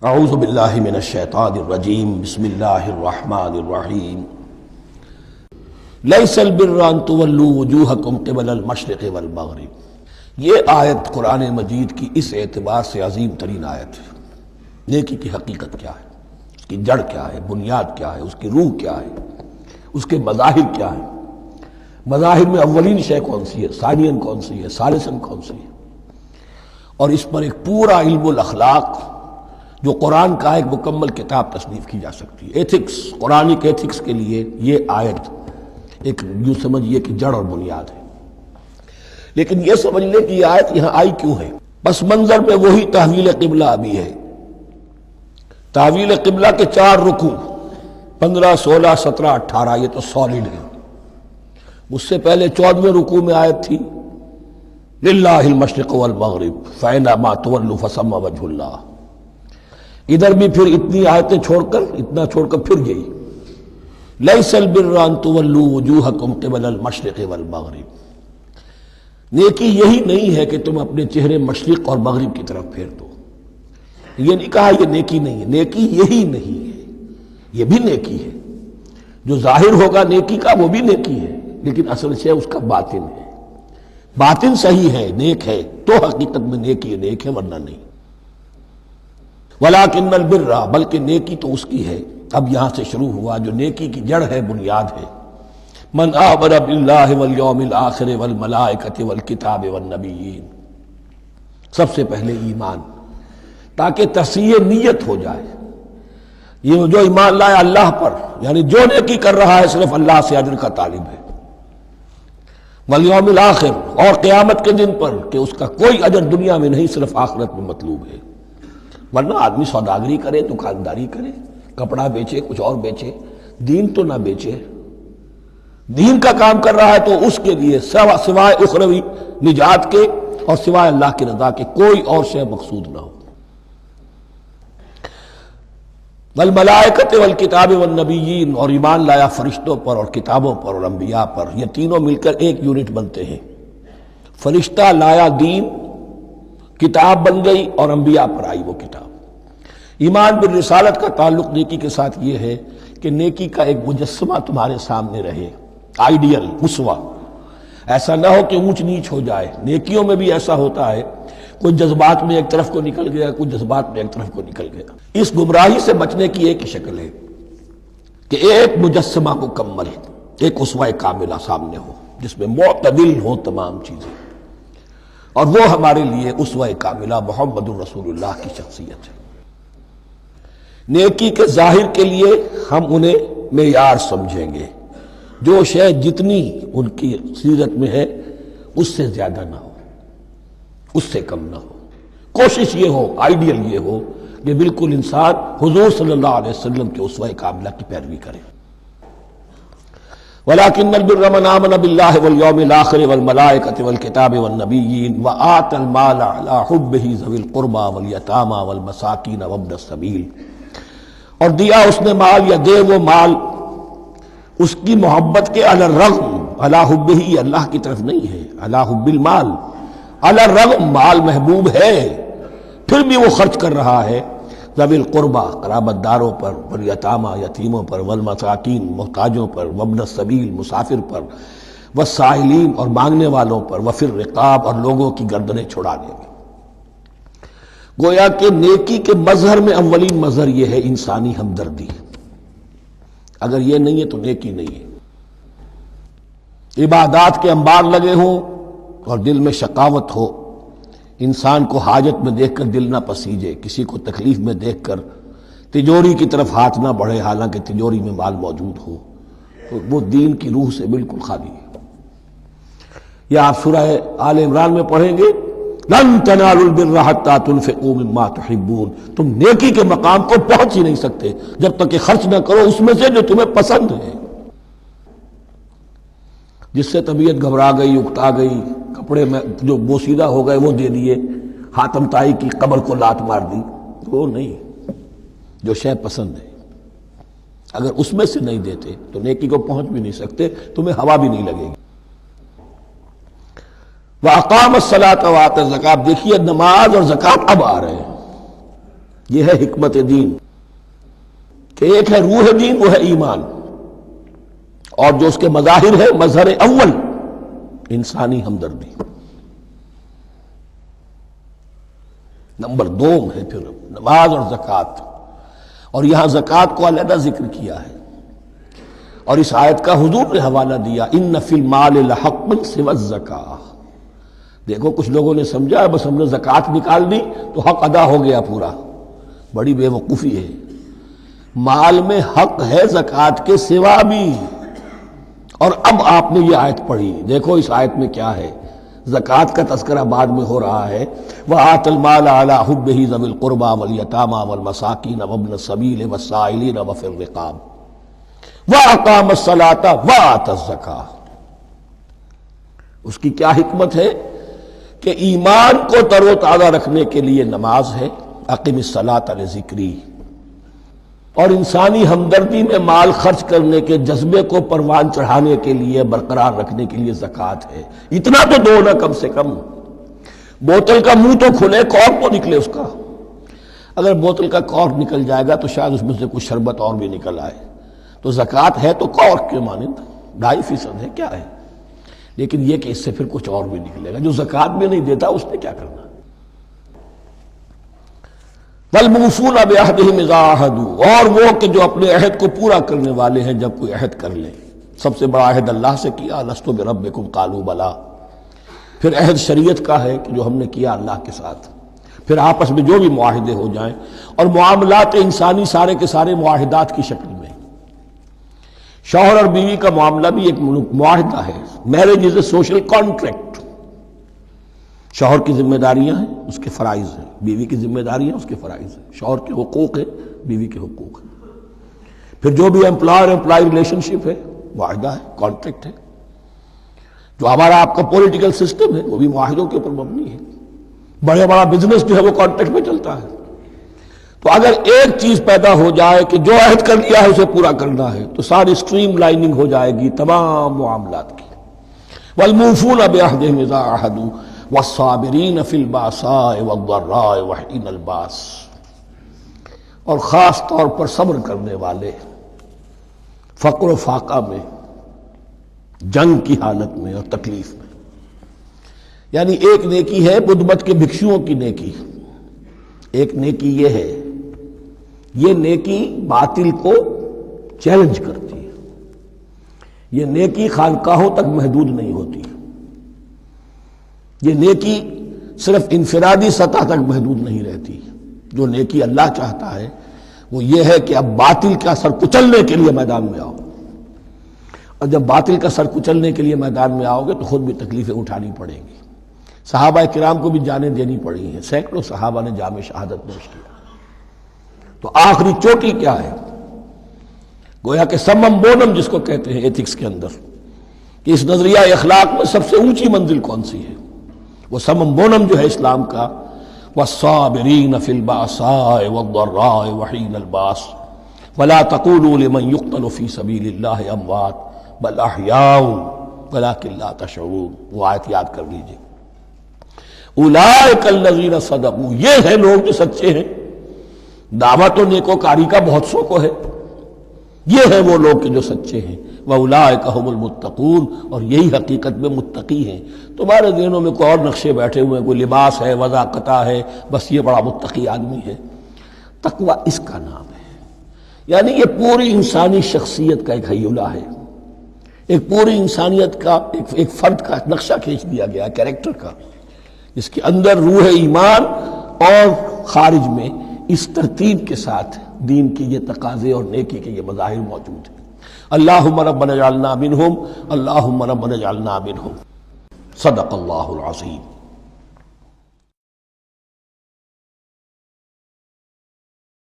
اعوذ باللہ من الشیطان الرجیم بسم اللہ الرحمن الرحیم لیس البر ان تولوا وجوہکم قبل المشرق والمغرب۔ یہ آیت قرآن مجید کی اس اعتبار سے عظیم ترین آیت ہے۔ نیکی کی حقیقت کیا ہے، اس کی جڑ کیا ہے، بنیاد کیا ہے، اس کی روح کیا ہے، اس کے مظاہر کیا ہے، مظاہر میں اولین شے کون سی ہے، ثانین کون سی ہے، ثالثاً کون سی ہے، اور اس پر ایک پورا علم الاخلاق جو قرآن کا ایک مکمل کتاب تصنیف کی جا سکتی ہے۔ ایتھکس، قرآنک ایتھکس کے لیے یہ آیت ایک یوں سمجھیے کہ جڑ اور بنیاد ہے۔ لیکن یہ سمجھ لیں کہ یہ آیت یہاں آئی کیوں ہے۔ پس منظر میں وہی تحویل قبلہ بھی ہے۔ تحویل قبلہ کے 4 رکوع 15، 16، 17، 18 یہ تو سالڈ ہے۔ اس سے پہلے 14ویں رکوع میں آیت تھی للہ المشرق والمغرب فأینما تولوا فثم وجہ اللہ۔ ادھر بھی پھر اتنی آیتیں چھوڑ کر پھر گئی لیس البر ان تولوا وجوہکم قبل المشرق والمغرب۔ نیکی یہی نہیں ہے کہ تم اپنے چہرے مشرق اور مغرب کی طرف پھیر دو۔ یہ نہیں کہا یہ نیکی نہیں ہے، نیکی یہی نہیں ہے، یہ بھی نیکی ہے۔ جو ظاہر ہوگا نیکی کا وہ بھی نیکی ہے، لیکن اصل سے اس کا باطن ہے۔ باطن صحیح ہے، نیک ہے تو حقیقت میں نیکی نیک ہے، ورنہ نہیں۔ وَلَٰكِنَّ الْبِرَّ، بلکہ نیکی تو اس کی ہے۔ اب یہاں سے شروع ہوا جو نیکی کی جڑ ہے، بنیاد ہے۔ مَنْ آمَنَ بِاللَّهِ وَالْيَوْمِ الْآخِرِ وَالْمَلَائِكَةِ وَالْكِتَابِ وَالنَّبِيِّينَ۔ سب سے پہلے ایمان، تاکہ تصحیح نیت ہو جائے۔ یہ جو ایمان لائے اللہ پر، یعنی جو نیکی کر رہا ہے صرف اللہ سے اجر کا طالب ہے۔ وَالْيَوْمِ الْآخِرِ، اور قیامت کے دن پر کہ اس کا کوئی اجر دنیا میں نہیں، صرف آخرت میں مطلوب ہے۔ ورنہ آدمی سوداگری کرے، دکانداری کرے، کپڑا بیچے، کچھ اور بیچے، دین تو نہ بیچے۔ دین کا کام کر رہا ہے تو اس کے لیے سوائے اخروی نجات کے اور سوائے اللہ کی رضا کے کوئی اور شے مقصود نہ ہو۔ والملائکۃ والکتاب والنبیین، اور ایمان لایا فرشتوں پر اور کتابوں پر اور انبیاء پر۔ یہ تینوں مل کر ایک یونٹ بنتے ہیں۔ فرشتہ لایا دین، کتاب بن گئی اور انبیاء پر آئی وہ کتاب۔ ایمان بالرسالت کا تعلق نیکی کے ساتھ یہ ہے کہ نیکی کا ایک مجسمہ تمہارے سامنے رہے، آئیڈیل، اسوہ۔ ایسا نہ ہو کہ اونچ نیچ ہو جائے۔ نیکیوں میں بھی ایسا ہوتا ہے، کوئی جذبات میں ایک طرف کو نکل گیا، کوئی جذبات میں ایک طرف کو نکل گیا۔ اس گمراہی سے بچنے کی ایک ہی شکل ہے کہ ایک مجسمہ مکمل، ایک اسوہ کاملہ سامنے ہو جس میں معتدل ہو تمام چیزیں، اور وہ ہمارے لیے اسوہ کاملہ محمد الرسول اللہ کی شخصیت ہے۔ نیکی کے ظاہر کے لیے ہم انہیں معیار سمجھیں گے، جو شے جتنی ان کی سیرت میں ہے اس سے زیادہ نہ ہو، اس سے کم نہ ہو۔ کوشش یہ ہو، آئیڈیل یہ ہو کہ بالکل انسان حضور صلی اللہ علیہ وسلم کے اسوہ کاملہ کی پیروی کرے۔ وَلَٰكِنَّ الْبِرَّ مَنْ آمَنَ بِاللَّهِ وَالْيَوْمِ الْآخِرِ وَالْمَلَائِكَةِ وَالْكِتَابِ وَالنَّبِيِّينَ وَآتَى الْمَالَ عَلَىٰ حُبِّهِ ذَوِي الْقُرْبَىٰ وَالْيَتَامَىٰ وَالْمَسَاكِينَ وَابْنَ السَّبِيلِ، اور دیا اس نے مال یا دے وہ مال اس کی محبت کے علی الرغم، علی حبہ اللہ کی طرف نہیں ہے، علی حب المال، علی الرغم مال محبوب ہے پھر بھی وہ خرچ کر رہا ہے، ذوی القربہ قرابت داروں پر، والیتامى یتیموں پر، والمساکین محتاجوں پر، وابن السبیل مسافر پر، والسائلین اور مانگنے والوں پر، وفی الرقاب اور لوگوں کی گردنیں چھڑانے میں۔ گویا کہ نیکی کے مظہر میں اولین مظہر یہ ہے انسانی ہمدردی۔ اگر یہ نہیں ہے تو نیکی نہیں ہے۔ عبادات کے انبار لگے ہوں اور دل میں شقاوت ہو، انسان کو حاجت میں دیکھ کر دل نہ پسیجے، کسی کو تکلیف میں دیکھ کر تجوری کی طرف ہاتھ نہ بڑھے حالانکہ تجوری میں مال موجود ہو، تو وہ دین کی روح سے بالکل خالی ہے۔ یا آپ سورہ آل عمران میں پڑھیں گے لن تنالوا البر حتى تنفقوا مما تحبون، تم نیکی کے مقام کو پہنچ ہی نہیں سکتے جب تک کہ خرچ نہ کرو اس میں سے جو تمہیں پسند ہے۔ جس سے طبیعت گھبرا گئی، اکتا گئی، کپڑے میں جو بوسیدہ ہو گئے وہ دے دیے، حاتم طائی کی قبر کو لات مار دی، وہ نہیں، جو شے پسند ہے اگر اس میں سے نہیں دیتے تو نیکی کو پہنچ بھی نہیں سکتے، تمہیں ہوا بھی نہیں لگے گی۔ وَأَقَامَ الصَّلَاةَ وَآتَى الزَّكَاةَ، دیکھیے نماز اور زکوٰۃ اب آ رہے ہیں۔ یہ ہے حکمت دین کہ ایک ہے روح دین، وہ ہے ایمان، اور جو اس کے مظاہر ہے، مظہر اول انسانی ہمدردی، نمبر دو ہے پھر نماز اور زکوٰۃ، اور یہاں زکوٰۃ کو علیحدہ ذکر کیا ہے، اور اس آیت کا حضور نے حوالہ دیا ان فی المال لحق سوى الزکاۃ۔ دیکھو کچھ لوگوں نے سمجھا بس ہم نے زکوٰۃ نکال دی تو حق ادا ہو گیا پورا، بڑی بے وقوفی ہے۔ مال میں حق ہے زکوٰۃ کے سوا بھی، اور اب آپ نے یہ آیت پڑھی، دیکھو اس آیت میں کیا ہے، زکوٰۃ کا تذکرہ بعد میں ہو رہا ہے، وَآتَ الْمَالَ عَلَىٰ حُبِّهِ ذَوِي الْقُرْبَىٰ وَالْيَتَامَىٰ وَالْمَسَاكِينَ وَابْنَ السَّبِيلِ وَالسَّائِلِينَ وَفِي الرِّقَابِ وَأَقَامَ الصَّلَاةَ وَآتَى الزَّكَاةَ۔ اس کی کیا حکمت ہے کہ ایمان کو تر و تازہ رکھنے کے لیے نماز ہے، اقم الصلاۃ لذکری، اور انسانی ہمدردی میں مال خرچ کرنے کے جذبے کو پروان چڑھانے کے لیے، برقرار رکھنے کے لیے زکوٰۃ ہے۔ اتنا تو دو نا کم سے کم، بوتل کا منہ تو کھلے، کارک تو نکلے اس کا۔ اگر بوتل کا کارک نکل جائے گا تو شاید اس میں سے کچھ شربت اور بھی نکل آئے، تو زکوٰۃ ہے تو کارک کے مانند 2.5% ہے، کیا ہے، لیکن یہ کہ اس سے پھر کچھ اور بھی نکلے گا۔ جو زکوٰۃ بھی نہیں دیتا اس نے کیا کرنا۔ وَالْمُوفُونَ بِعَهْدِهِمْ إِذَا عَاهَدُوا، اور وہ کہ جو اپنے عہد کو پورا کرنے والے ہیں جب کوئی عہد کر لیں۔ سب سے بڑا عہد اللہ سے کیا، لَسْتُ بِرَبِّكُمْ قَالُوا بَلَىٰ۔ پھر عہد شریعت کا ہے کہ جو ہم نے کیا اللہ کے ساتھ، پھر آپس میں جو بھی معاہدے ہو جائیں، اور معاملات انسانی سارے کے سارے معاہدات کی شکل میں۔ شوہر اور بیوی کا معاملہ بھی ایک معاہدہ ہے، marriage is a social contract. شوہر کی ذمہ داریاں ہیں، اس کے فرائض ہیں، بیوی کی ذمہ داریاں اس کے فرائض ہیں، شوہر کے حقوق ہیں، بیوی کے حقوق ہیں۔ پھر جو بھی امپلائر امپلائی ریلیشن شپ ہے، معاہدہ ہے، کانٹریکٹ ہے۔ جو ہمارا آپ کا پولیٹیکل سسٹم ہے وہ بھی معاہدوں کے اوپر مبنی ہے، بڑا بزنس جو ہے وہ کانٹریکٹ میں چلتا ہے۔ تو اگر ایک چیز پیدا ہو جائے کہ جو عہد کر لیا ہے اسے پورا کرنا ہے، تو ساری اسٹریم لائننگ ہو جائے گی تمام معاملات کی۔ وَالْمُوفُونَ بِعَهْدِهِمْ إِذَا عَاهَدُوا وَالصَّابِرِينَ فِي الْبَأْسَاءِ وَالضَّرَّاءِ وَحِينَ الْبَأْسِ، اور خاص طور پر صبر کرنے والے فقر و فاقہ میں، جنگ کی حالت میں اور تکلیف میں۔ یعنی ایک نیکی ہے بدھ مت کے بھکشوؤں کی نیکی، ایک نیکی یہ ہے، یہ نیکی باطل کو چیلنج کرتی ہے، یہ نیکی خانقاہوں تک محدود نہیں ہوتی، یہ نیکی صرف انفرادی سطح تک محدود نہیں رہتی۔ جو نیکی اللہ چاہتا ہے وہ یہ ہے کہ اب باطل کا سر کچلنے کے لیے میدان میں آؤ، اور جب باطل کا سر کچلنے کے لیے میدان میں آؤ گے تو خود بھی تکلیفیں اٹھانی پڑیں گی۔ صحابہ کرام کو بھی جانیں دینی پڑی ہیں، سینکڑوں صحابہ نے جام شہادت نوش کیا۔ تو آخری چوٹی کیا ہے؟ گویا کہ سمم بونم جس کو کہتے ہیں ایتھکس کے اندر، کہ اس نظریہ اخلاق میں سب سے اونچی منزل کون سی ہے؟ وہ سمم بونم جو ہے اسلام کا، والصابرین فی البأساء والضراء وحین الباس ولا تقولوا لمن يقتل فی سبیل اللہ اموات بل احیاء ولکن لا تشعرون۔ وہ آیت یاد کر لیجیے، اولئک الذین صدقوا، یہ ہے لوگ جو سچے ہیں۔ دعوت و نیکوکاری کا بہت سو کو ہے، یہ ہے وہ لوگ کہ جو سچے ہیں۔ وَأُولَٰئِكَ هُمُ الْمُتَّقُونَ، اور یہی حقیقت میں متقی ہیں۔ تمہارے ذہنوں میں کوئی اور نقشے بیٹھے ہوئے ہیں، کوئی لباس ہے، وضاقتہ ہے، بس یہ بڑا متقی آدمی ہے۔ تقویٰ اس کا نام ہے، یعنی یہ پوری انسانی شخصیت کا ایک حیولہ ہے، ایک پوری انسانیت کا ایک فرد کا نقشہ کھینچ دیا گیا کیریکٹر کا، جس کے اندر روح ایمان اور خارج میں اس ترتیب کے ساتھ دین کی یہ تقاضے اور نیکی کے یہ مظاہر موجود ہیں۔ اللہم ربنا اجعلنا منہم، اللہم ربنا اجعلنا منہم۔ صدق اللہ العظیم۔